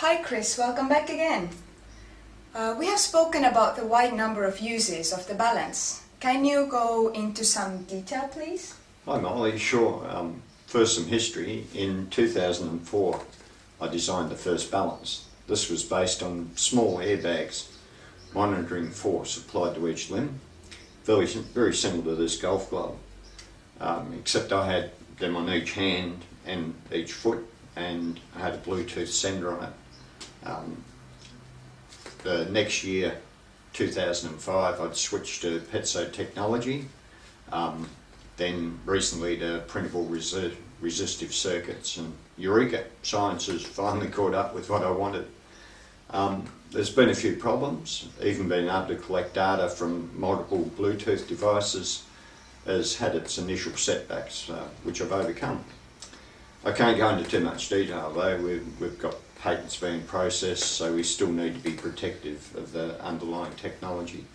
Hi Chris, welcome back again. We have spoken about the wide number of uses of the balance. Can you go into some detail, please? Hi Molly, sure. First some history. In 2004 I designed the first balance. This was based on small airbags monitoring force applied to each limb. Very similar to this golf glove, except I had them on each hand and each foot, and I had a Bluetooth sender on it. The next year, 2005, I'd switched to piezo technology, then recently to printable resistive circuits, and eureka, science has finally caught up with what I wanted. There's been a few problems. Even being able to collect data from multiple Bluetooth devices has had its initial setbacks, which I've overcome. I can't go into too much detail though. We've got patents being processed, so we still need to be protective of the underlying technology.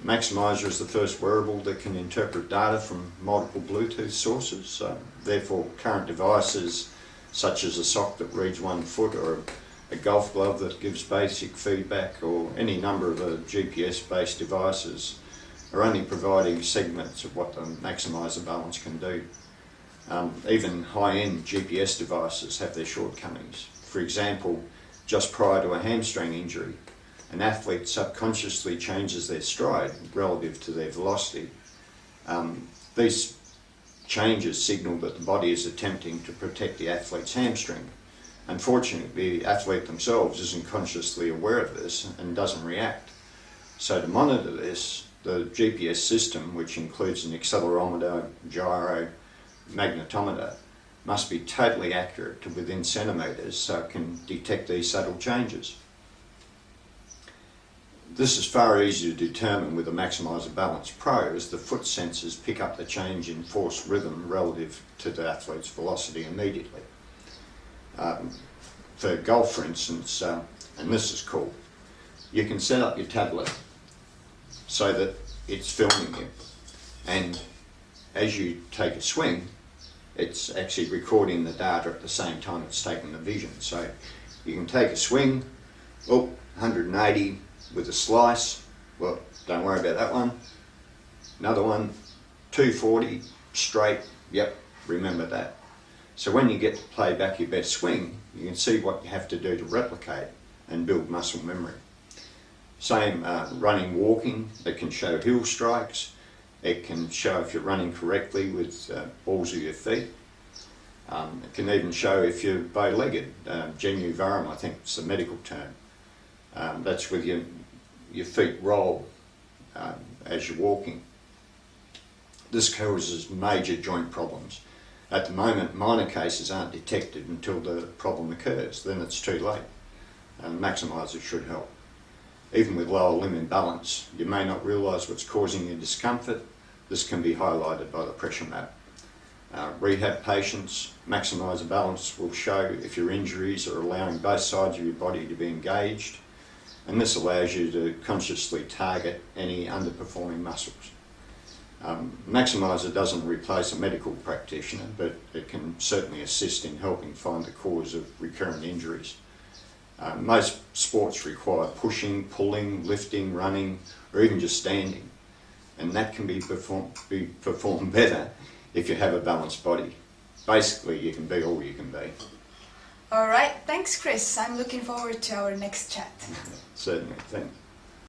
Maximizer is the first wearable that can interpret data from multiple Bluetooth sources. Therefore, current devices such as a sock that reads 1 foot, or a golf glove that gives basic feedback, or any number of GPS-based devices are only providing segments of what the Maximizer balance can do. Even high-end GPS devices have their shortcomings. For example, just prior to a hamstring injury, an athlete subconsciously changes their stride relative to their velocity. These changes signal that the body is attempting to protect the athlete's hamstring. Unfortunately, the athlete themselves isn't consciously aware of this and doesn't react. So to monitor this, the GPS system, which includes an accelerometer, gyro, magnetometer, must be totally accurate to within centimetres so it can detect these subtle changes. This is far easier to determine with the Maximizer Balance Pro, as the foot sensors pick up the change in force rhythm relative to the athlete's velocity immediately. For golf, for instance, and this is cool, you can set up your tablet so that it's filming you, and as you take a swing, it's actually recording the data at the same time it's taking the vision. So you can take a swing, 180 with a slice, well, don't worry about that one. Another one, 240 straight, yep, remember that. So when you get to play back your best swing, you can see what you have to do to replicate and build muscle memory. Same running, walking, it can show heel strikes. It can show if you're running correctly with balls of your feet. It can even show if you're bow-legged. Genuvarum, I think it's the medical term. That's with your feet roll as you're walking. This causes major joint problems. At the moment, minor cases aren't detected until the problem occurs. Then it's too late. Maximizer should help. Even with lower limb imbalance, you may not realise what's causing you discomfort. This can be highlighted by the pressure map. Rehab patients, Maximizer Balance will show if your injuries are allowing both sides of your body to be engaged, and this allows you to consciously target any underperforming muscles. Maximizer doesn't replace a medical practitioner, but it can certainly assist in helping find the cause of recurrent injuries. Most sports require pushing, pulling, lifting, running, or even just standing, and that can be performed better if you have a balanced body. Basically, you can be all you can be. Alright, thanks Chris. I'm looking forward to our next chat. Certainly, thanks.